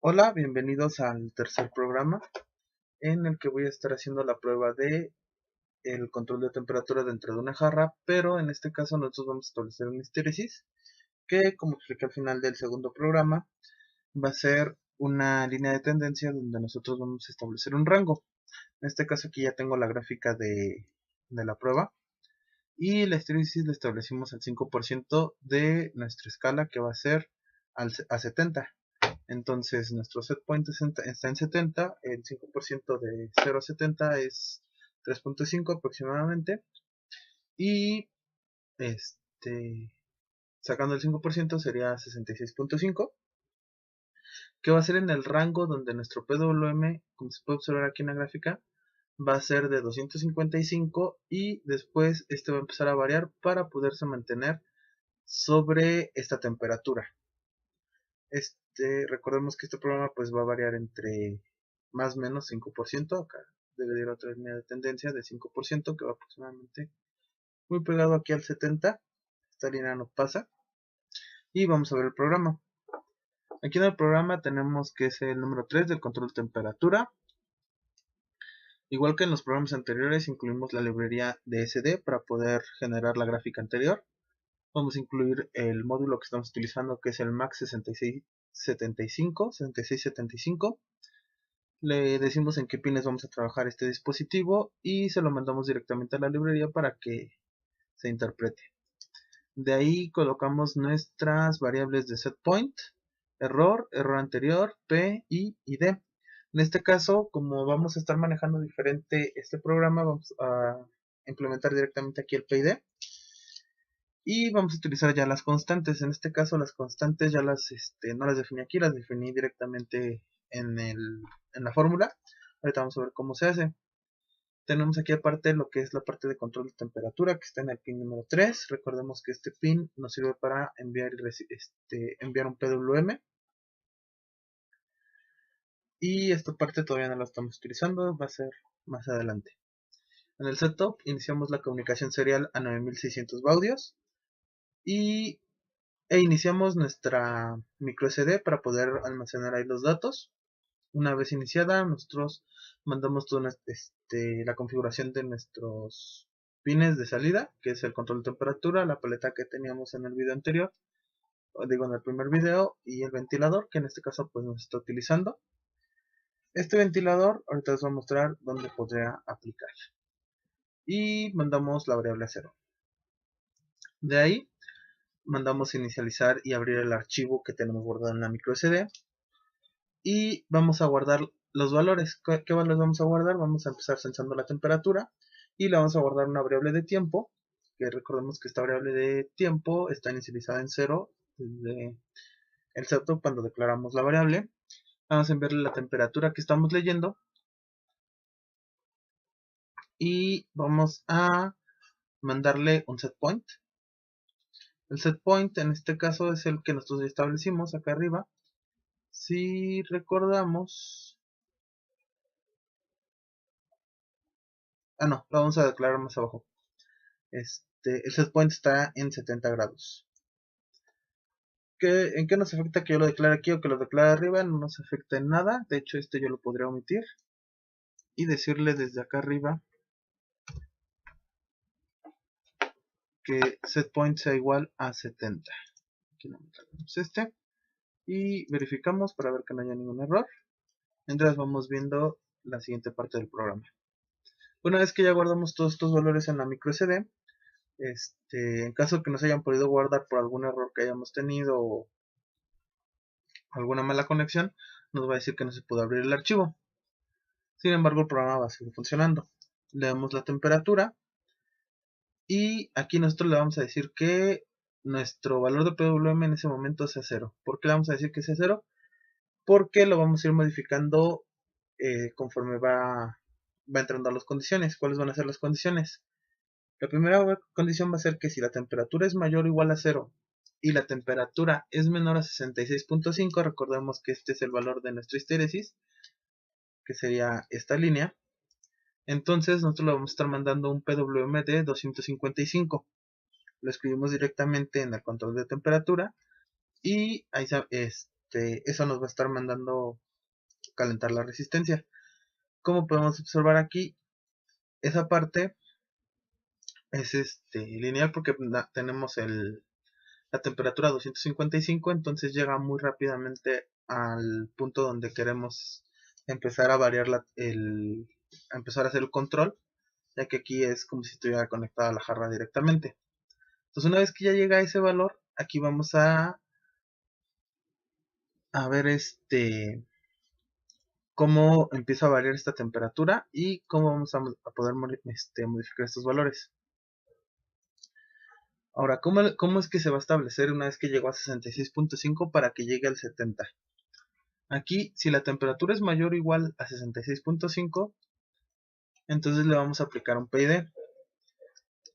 Hola, bienvenidos al tercer programa en el que voy a estar haciendo la prueba de el control de temperatura dentro de una jarra, pero en este caso nosotros vamos a establecer una histéresis que, como expliqué al final del segundo programa, va a ser una línea de tendencia donde nosotros vamos a establecer un rango. En este caso aquí ya tengo la gráfica de la prueba y la histéresis la establecimos al 5% de nuestra escala, que va a ser a 70. Entonces nuestro set point está en 70, el 5% de 0 a 70 es 3.5 aproximadamente, y este, sacando el 5% sería 66.5, que va a ser en el rango donde nuestro PWM, como se puede observar aquí en la gráfica, va a ser de 255 y después este va a empezar a variar para poderse mantener sobre esta temperatura. Recordemos que este programa pues va a variar entre más o menos 5%. Acá debe de ir otra línea de tendencia de 5% que va aproximadamente muy pegado aquí al 70. Esta línea no pasa. Y vamos a ver el programa. Aquí en el programa tenemos que es el número 3 del control de temperatura. Igual que en los programas anteriores, incluimos la librería DSD para poder generar la gráfica anterior. Vamos a incluir el módulo que estamos utilizando, que es el MAX 6675. Le decimos en qué pines vamos a trabajar este dispositivo y se lo mandamos directamente a la librería para que se interprete. De ahí colocamos nuestras variables de setPoint, error anterior, P, I y D. En este caso, como vamos a estar manejando diferente este programa, vamos a implementar directamente aquí el P y D. Y vamos a utilizar ya las constantes. En este caso las constantes ya no las definí aquí, las definí directamente en la fórmula. Ahorita vamos a ver cómo se hace. Tenemos aquí aparte lo que es la parte de control de temperatura, que está en el pin número 3. Recordemos que este pin nos sirve para enviar un PWM. Y esta parte todavía no la estamos utilizando, va a ser más adelante. En el setup iniciamos la comunicación serial a 9600 baudios e iniciamos nuestra micro SD para poder almacenar ahí los datos. Una vez iniciada, nosotros mandamos toda la configuración de nuestros pines de salida, que es el control de temperatura, la paleta que teníamos en el video anterior, en el primer video, y el ventilador, que en este caso pues nos está utilizando. Este ventilador ahorita les voy a mostrar dónde podría aplicar. Y mandamos la variable a 0. De ahí mandamos inicializar y abrir el archivo que tenemos guardado en la micro SD. Y vamos a guardar los valores. ¿Qué valores vamos a guardar? Vamos a empezar sensando la temperatura y le vamos a guardar una variable de tiempo, que recordemos que esta variable de tiempo está inicializada en 0 desde el setup cuando declaramos la variable. Vamos a enviarle la temperatura que estamos leyendo y vamos a mandarle un setPoint. El setPoint en este caso es el que nosotros establecimos acá arriba. Si recordamos, no, lo vamos a declarar más abajo. El setpoint está en 70 grados. ¿En qué nos afecta que yo lo declare aquí o que lo declare arriba? No nos afecta en nada. De hecho, yo lo podría omitir y decirle desde acá arriba que setpoint sea igual a 70. Aquí lo metemos y verificamos para ver que no haya ningún error. Mientras vamos viendo la siguiente parte del programa. Una vez que ya guardamos todos estos valores en la micro SD, en caso de que no se hayan podido guardar por algún error que hayamos tenido o alguna mala conexión, nos va a decir que no se puede abrir el archivo. Sin embargo, el programa va a seguir funcionando. Le damos la temperatura y aquí nosotros le vamos a decir que nuestro valor de PWM en ese momento sea 0. ¿Por qué le vamos a decir que sea 0? Porque lo vamos a ir modificando conforme va entrando a las condiciones. ¿Cuáles van a ser las condiciones? La primera condición va a ser que si la temperatura es mayor o igual a 0 y la temperatura es menor a 66.5, recordemos que este es el valor de nuestra histéresis, que sería esta línea. Entonces nosotros le vamos a estar mandando un PWM de 255. Lo escribimos directamente en el control de temperatura y ahí eso nos va a estar mandando calentar la resistencia. Como podemos observar aquí, esa parte es lineal porque tenemos la temperatura 255, entonces llega muy rápidamente al punto donde queremos empezar a variar a empezar a hacer el control, ya que aquí es como si estuviera conectada a la jarra directamente. Entonces una vez que ya llega a ese valor, aquí vamos a ver cómo empieza a variar esta temperatura y cómo vamos a poder modificar estos valores. Ahora, ¿cómo es que se va a establecer una vez que llegó a 66.5 para que llegue al 70? Aquí, si la temperatura es mayor o igual a 66.5, entonces le vamos a aplicar un PID.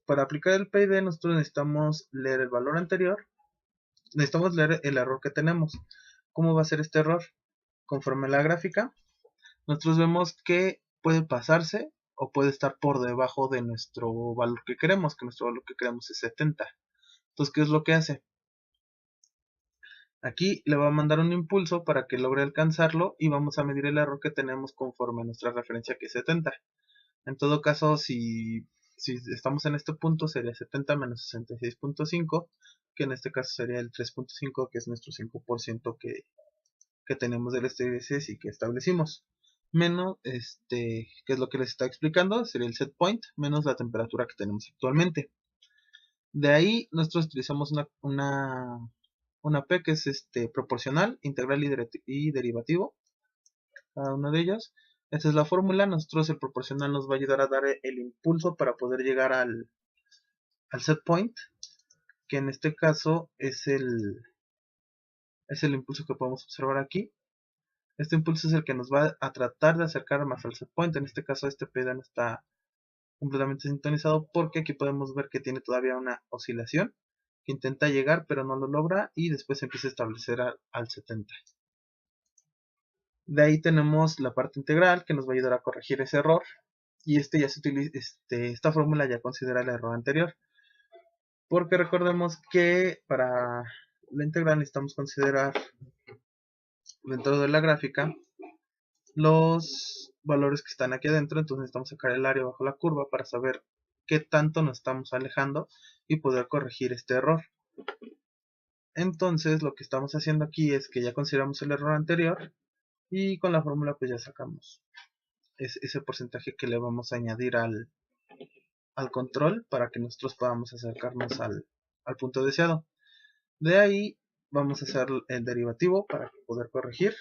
Para aplicar el PID nosotros necesitamos leer el valor anterior, necesitamos leer el error que tenemos. ¿Cómo va a ser este error? Conforme a la gráfica, nosotros vemos que puede pasarse o puede estar por debajo de nuestro valor que queremos, que nuestro valor que queremos es 70. Entonces, ¿qué es lo que hace? Aquí le va a mandar un impulso para que logre alcanzarlo y vamos a medir el error que tenemos conforme a nuestra referencia que es 70. En todo caso, si estamos en este punto sería 70 menos 66.5, que en este caso sería el 3.5, que es nuestro 5% que tenemos del estereosis y que establecimos. Menos, que es lo que les está explicando, sería el set point, menos la temperatura que tenemos actualmente. De ahí nosotros utilizamos una P que es proporcional, integral y derivativo, cada uno de ellos. Esta es la fórmula. Nosotros el proporcional nos va a ayudar a dar el impulso para poder llegar al set point, que en este caso es el impulso que podemos observar aquí. Este impulso es el que nos va a tratar de acercar más al set point. En este caso este PID no está completamente sintonizado porque aquí podemos ver que tiene todavía una oscilación que intenta llegar pero no lo logra y después empieza a establecer al 70. De ahí tenemos la parte integral que nos va a ayudar a corregir ese error y ya se utiliza, esta fórmula ya considera el error anterior, porque recordemos que para la integral necesitamos considerar dentro de la gráfica los valores que están aquí adentro, entonces necesitamos sacar el área bajo la curva para saber qué tanto nos estamos alejando y poder corregir este error. Entonces lo que estamos haciendo aquí es que ya consideramos el error anterior y con la fórmula pues ya sacamos ese porcentaje que le vamos a añadir al control para que nosotros podamos acercarnos al punto deseado. De ahí vamos a hacer el derivativo para poder corregir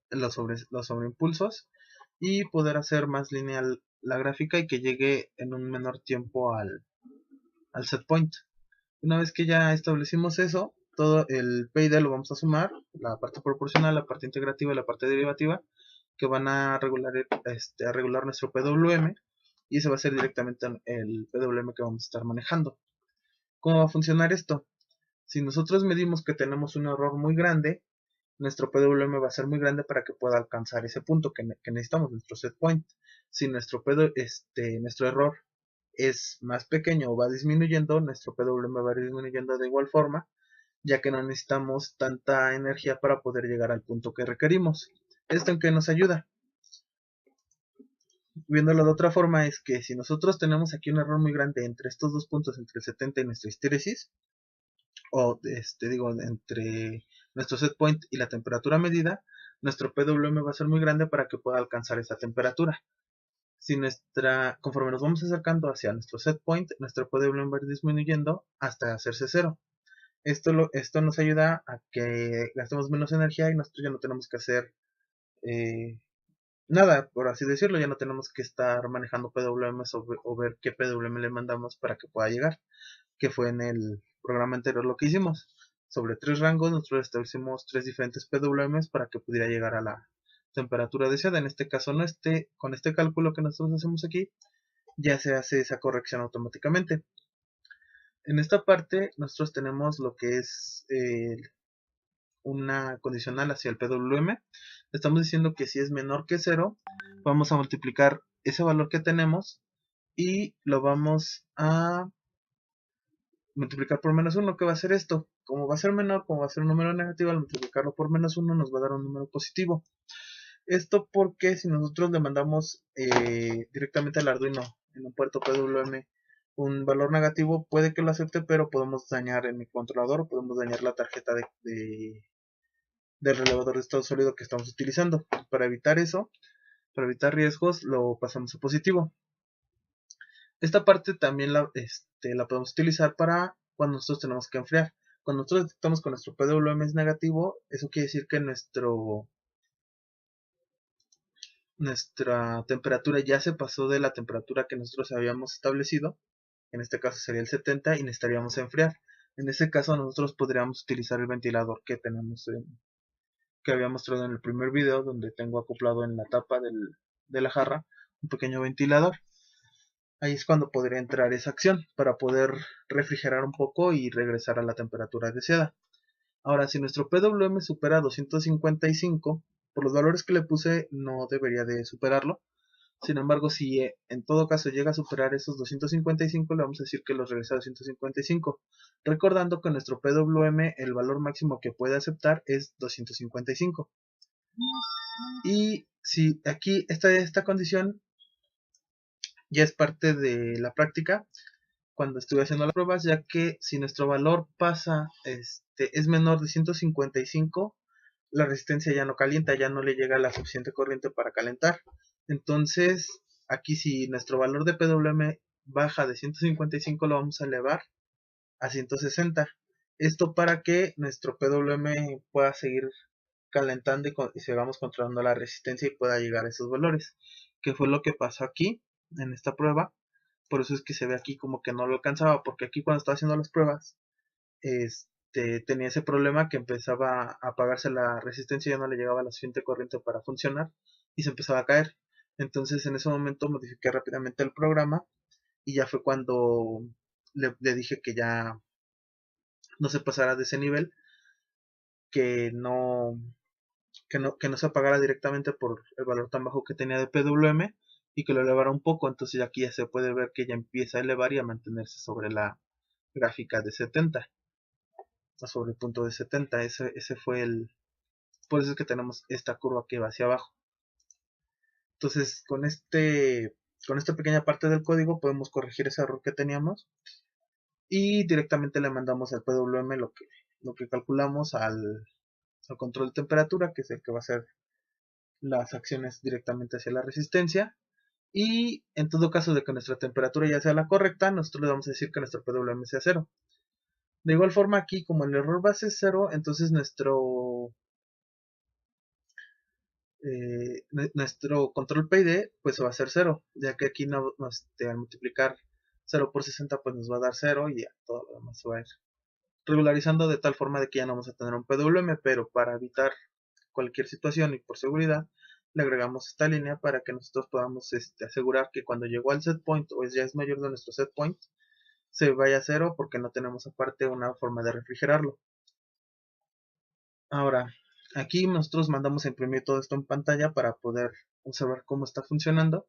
los sobreimpulsos y poder hacer más lineal la gráfica y que llegue en un menor tiempo al set point. Una vez que ya establecimos eso, todo el PID lo vamos a sumar, la parte proporcional, la parte integrativa y la parte derivativa, que van a regular nuestro PWM, y ese va a ser directamente el PWM que vamos a estar manejando. ¿Cómo va a funcionar esto? Si nosotros medimos que tenemos un error muy grande, nuestro PWM va a ser muy grande para que pueda alcanzar ese punto que necesitamos, nuestro set point. Si nuestro error es más pequeño o va disminuyendo, nuestro PWM va disminuyendo de igual forma, ya que no necesitamos tanta energía para poder llegar al punto que requerimos. ¿Esto en qué nos ayuda? Viéndolo de otra forma, es que si nosotros tenemos aquí un error muy grande entre estos dos puntos, entre el 70 y nuestra histéresis, o entre nuestro set point y la temperatura medida, nuestro PWM va a ser muy grande para que pueda alcanzar esa temperatura. Si conforme nos vamos acercando hacia nuestro set point, nuestro PWM va a ir disminuyendo hasta hacerse cero. Esto nos ayuda a que gastemos menos energía y nosotros ya no tenemos que hacer nada, por así decirlo, ya no tenemos que estar manejando PWMs o ver qué PWM le mandamos para que pueda llegar, que fue en el programa anterior lo que hicimos. Sobre 3 rangos nosotros establecimos 3 diferentes PWMs para que pudiera llegar a la temperatura deseada. En este caso con este cálculo que nosotros hacemos aquí, ya se hace esa corrección automáticamente. En esta parte nosotros tenemos lo que es una condicional hacia el PWM. Estamos diciendo que si es menor que 0, vamos a multiplicar ese valor que tenemos y lo vamos a multiplicar por -1, ¿qué va a hacer esto? Como va a ser menor, como va a ser un número negativo, al multiplicarlo por -1 nos va a dar un número positivo. Esto porque si nosotros le mandamos directamente al Arduino en un puerto PWM un valor negativo, puede que lo acepte, pero podemos dañar el microcontrolador, podemos dañar la tarjeta del relevador de estado sólido que estamos utilizando. Para evitar eso, para evitar riesgos, lo pasamos a positivo. Esta parte también la podemos utilizar para cuando nosotros tenemos que enfriar. Cuando nosotros detectamos que nuestro PWM es negativo, eso quiere decir que nuestra temperatura ya se pasó de la temperatura que nosotros habíamos establecido. En este caso sería el 70 y necesitaríamos enfriar. En ese caso nosotros podríamos utilizar el ventilador que que había mostrado en el primer video, donde tengo acoplado en la tapa de la jarra un pequeño ventilador. Ahí es cuando podría entrar esa acción para poder refrigerar un poco y regresar a la temperatura deseada. Ahora, si nuestro PWM supera 255, por los valores que le puse no debería de superarlo. Sin embargo, si en todo caso llega a superar esos 255, le vamos a decir que los regresa a 255. Recordando que nuestro PWM, el valor máximo que puede aceptar es 255. Y si aquí esta condición ya es parte de la práctica cuando estuve haciendo las pruebas, ya que si nuestro valor pasa, es menor de 155, la resistencia ya no calienta, ya no le llega la suficiente corriente para calentar. Entonces, aquí si nuestro valor de PWM baja de 155, lo vamos a elevar a 160. Esto para que nuestro PWM pueda seguir calentando y sigamos controlando la resistencia y pueda llegar a esos valores. Que fue lo que pasó aquí en esta prueba. Por eso es que se ve aquí como que no lo alcanzaba, porque aquí cuando estaba haciendo las pruebas, tenía ese problema que empezaba a apagarse la resistencia, ya no le llegaba la suficiente corriente para funcionar y se empezaba a caer. Entonces en ese momento modifiqué rápidamente el programa y ya fue cuando le dije que ya no se pasara de ese nivel, que no se apagara directamente por el valor tan bajo que tenía de PWM y que lo elevara un poco. Entonces aquí ya se puede ver que ya empieza a elevar y a mantenerse sobre la gráfica de 70, sobre el punto de 70. Ese fue por eso es que tenemos esta curva que va hacia abajo. Entonces con esta pequeña parte del código podemos corregir ese error que teníamos y directamente le mandamos al PWM lo que calculamos al control de temperatura, que es el que va a hacer las acciones directamente hacia la resistencia. Y en todo caso de que nuestra temperatura ya sea la correcta, nosotros le vamos a decir que nuestro PWM sea 0. De igual forma aquí, como el error base es 0, entonces nuestro control PID pues va a ser 0, ya que aquí al multiplicar 0 por 60 pues nos va a dar 0 y ya todo lo demás se va a ir regularizando de tal forma de que ya no vamos a tener un PWM, pero para evitar cualquier situación y por seguridad le agregamos esta línea para que nosotros podamos asegurar que cuando llegó al set point o ya es mayor de nuestro set point se vaya a 0, porque no tenemos aparte una forma de refrigerarlo. Ahora, aquí nosotros mandamos a imprimir todo esto en pantalla para poder observar cómo está funcionando.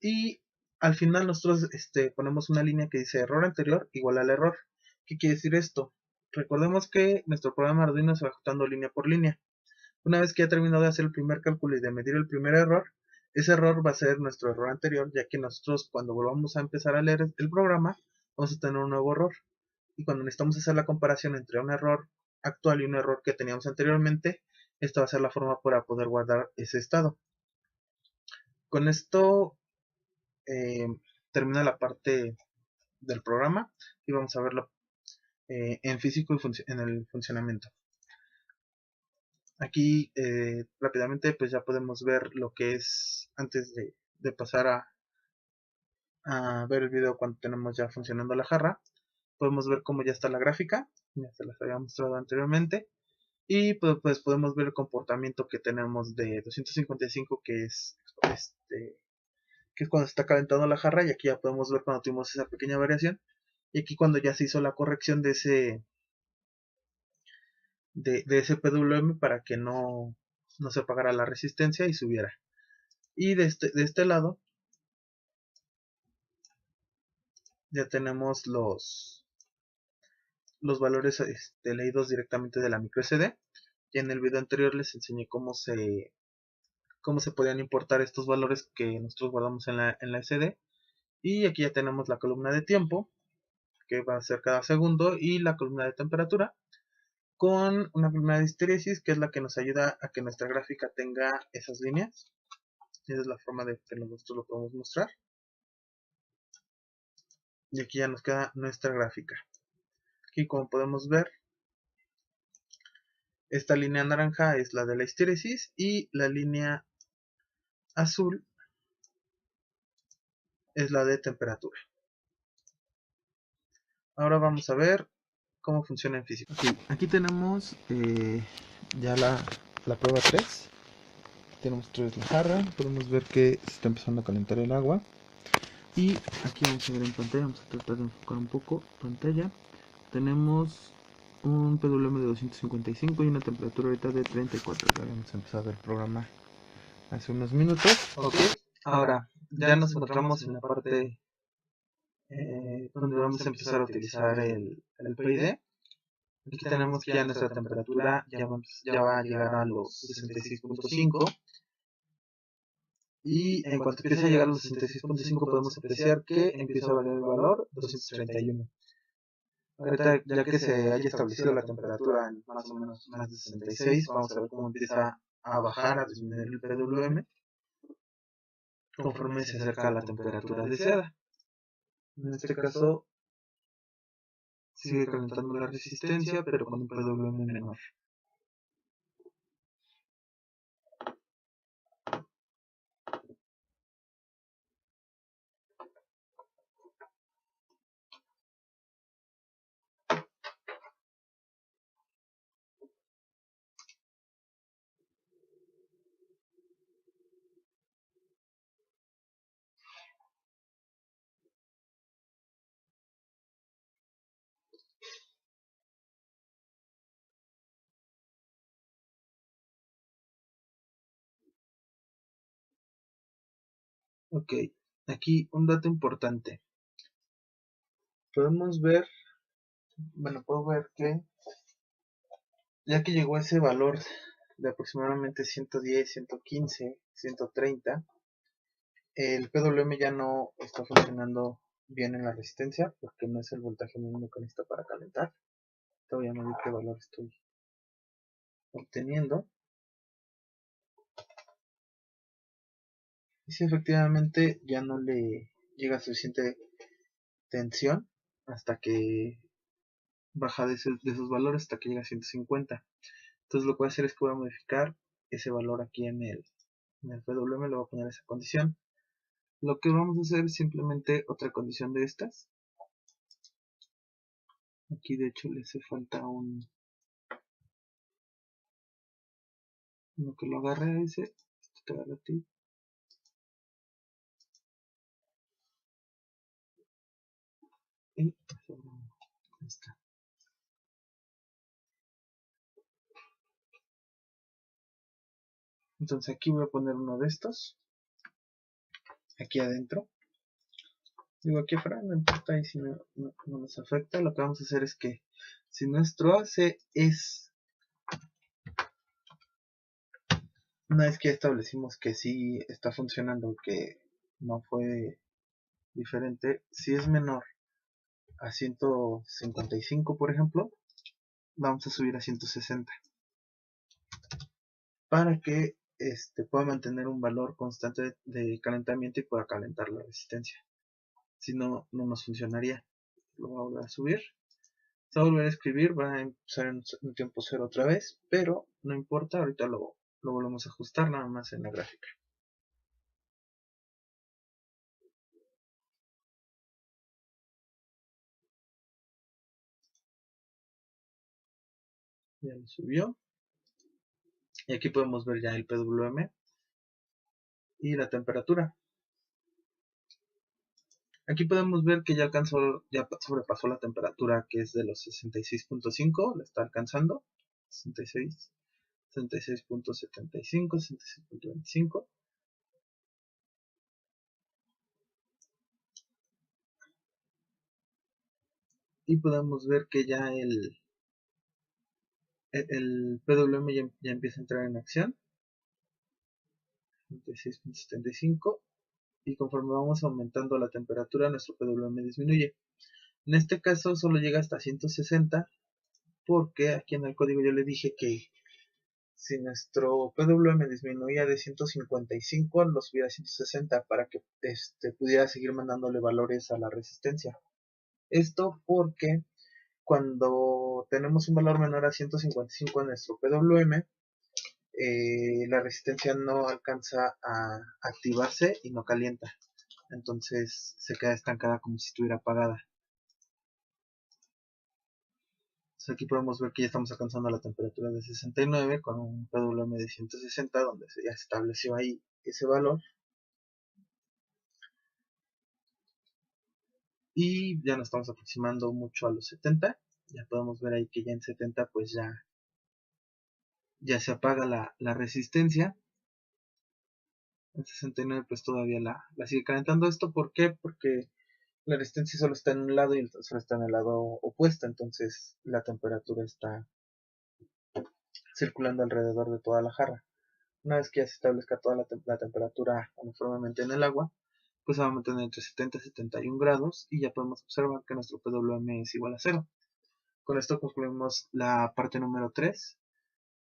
Y al final nosotros ponemos una línea que dice error anterior igual al error. ¿Qué quiere decir esto? Recordemos que nuestro programa Arduino se va ejecutando línea por línea. Una vez que ya terminó de hacer el primer cálculo y de medir el primer error, ese error va a ser nuestro error anterior, ya que nosotros cuando volvamos a empezar a leer el programa vamos a tener un nuevo error. Y cuando necesitamos hacer la comparación entre un error actual y un error que teníamos anteriormente, esta va a ser la forma para poder guardar ese estado. Con esto termina la parte del programa y vamos a verlo en físico y en el funcionamiento. Aquí rápidamente pues ya podemos ver lo que es antes de pasar a ver el video cuando tenemos ya funcionando la jarra. Podemos ver cómo ya está la gráfica, ya se las había mostrado anteriormente. Y pues podemos ver el comportamiento que tenemos de 255, que es cuando se está calentando la jarra, y aquí ya podemos ver cuando tuvimos esa pequeña variación, y aquí cuando ya se hizo la corrección de ese PWM para que no se apagara la resistencia y subiera. Y de este lado ya tenemos los valores leídos directamente de la micro SD. Y en el video anterior les enseñé cómo se podían importar estos valores que nosotros guardamos en la SD. Y aquí ya tenemos la columna de tiempo, que va a ser cada segundo, y la columna de temperatura, con una columna de histeresis, que es la que nos ayuda a que nuestra gráfica tenga esas líneas. Esa es la forma de que nosotros lo podemos mostrar. Y aquí ya nos queda nuestra gráfica. Aquí, como podemos ver, esta línea naranja es la de la histeresis y la línea azul es la de temperatura. Ahora vamos a ver cómo funciona en física. Okay, aquí tenemos ya la prueba 3. Tenemos otra vez la jarra. Podemos ver que se está empezando a calentar el agua. Y aquí vamos a ver en pantalla, vamos a tratar de enfocar un poco pantalla. Tenemos un PWM de 255 y una temperatura ahorita de 34. Ya habíamos empezado el programa hace unos minutos. Ok, ahora ya nos encontramos en la parte donde vamos a empezar a utilizar el PID. Aquí tenemos que ya nuestra temperatura ya va a llegar a los 66.5. Y en cuanto empiece a llegar a los 66.5 podemos apreciar que empieza a variar el valor 231. Ahorita, ya que se haya establecido la temperatura en más o menos más de 66, vamos a ver cómo empieza a bajar, a disminuir el PWM conforme se acerca a la temperatura deseada. En este caso sigue calentando la resistencia, pero con un PWM menor. Ok, aquí un dato importante. Podemos ver, puedo ver que ya que llegó ese valor de aproximadamente 110, 115, 130, el PWM ya no está funcionando bien en la resistencia porque no es el voltaje mínimo que necesita para calentar. Todavía no vi qué valor estoy obteniendo. Y si efectivamente ya no le llega suficiente tensión hasta que baja de esos valores hasta que llega a 150. Entonces lo que voy a hacer es que voy a modificar ese valor aquí en el PWM, le voy a poner esa condición. Lo que vamos a hacer es simplemente otra condición de estas. Aquí de hecho le hace falta uno que lo agarre a ese, esto te agarra a ti. Y ahí está. Entonces aquí voy a poner uno de estos aquí adentro. Digo, aquí afuera no importa y si no nos afecta. Lo que vamos a hacer es que si nuestro AC es, una vez que establecimos que sí está funcionando, que no fue diferente, si es menor a 155 por ejemplo, vamos a subir a 160 para que pueda mantener un valor constante de calentamiento y pueda calentar la resistencia. Si no, no nos funcionaría. Lo voy a volver a subir. Se va a volver a escribir, va a empezar en un tiempo cero otra vez, pero no importa, ahorita lo volvemos a ajustar nada más en la gráfica. Ya lo subió. Y aquí podemos ver ya el PWM y la temperatura. Aquí podemos ver que ya sobrepasó la temperatura que es de los 66.5, la está alcanzando. 66, 66.75, 66.25. y podemos ver que ya el PWM ya empieza a entrar en acción. 76.75, y conforme vamos aumentando la temperatura nuestro PWM disminuye. En este caso solo llega hasta 160, porque aquí en el código yo le dije que si nuestro PWM disminuía de 155 lo subía a 160 para que pudiera seguir mandándole valores a la resistencia. Esto porque cuando tenemos un valor menor a 155 en nuestro PWM, la resistencia no alcanza a activarse y no calienta. Entonces se queda estancada como si estuviera apagada. Entonces aquí podemos ver que ya estamos alcanzando la temperatura de 69 con un PWM de 160, donde ya se estableció ahí ese valor. Y ya nos estamos aproximando mucho a los 70. Ya podemos ver ahí que ya en 70 pues ya se apaga la resistencia. En 69 pues todavía la sigue calentando. ¿Esto por qué? Porque la resistencia solo está en un lado y el sensor está en el lado opuesto, entonces la temperatura está circulando alrededor de toda la jarra. Una vez que ya se establezca toda la temperatura uniformemente en el agua, pues se va a mantener entre 70 y 71 grados y ya podemos observar que nuestro PWM es igual a 0. Con esto concluimos la parte número 3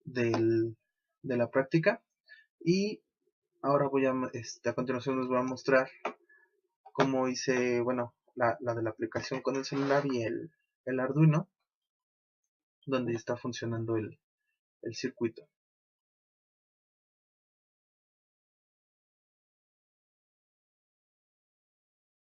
de la práctica, y ahora a continuación les voy a mostrar cómo hice, bueno, la de la aplicación con el celular y el Arduino, donde está funcionando el circuito.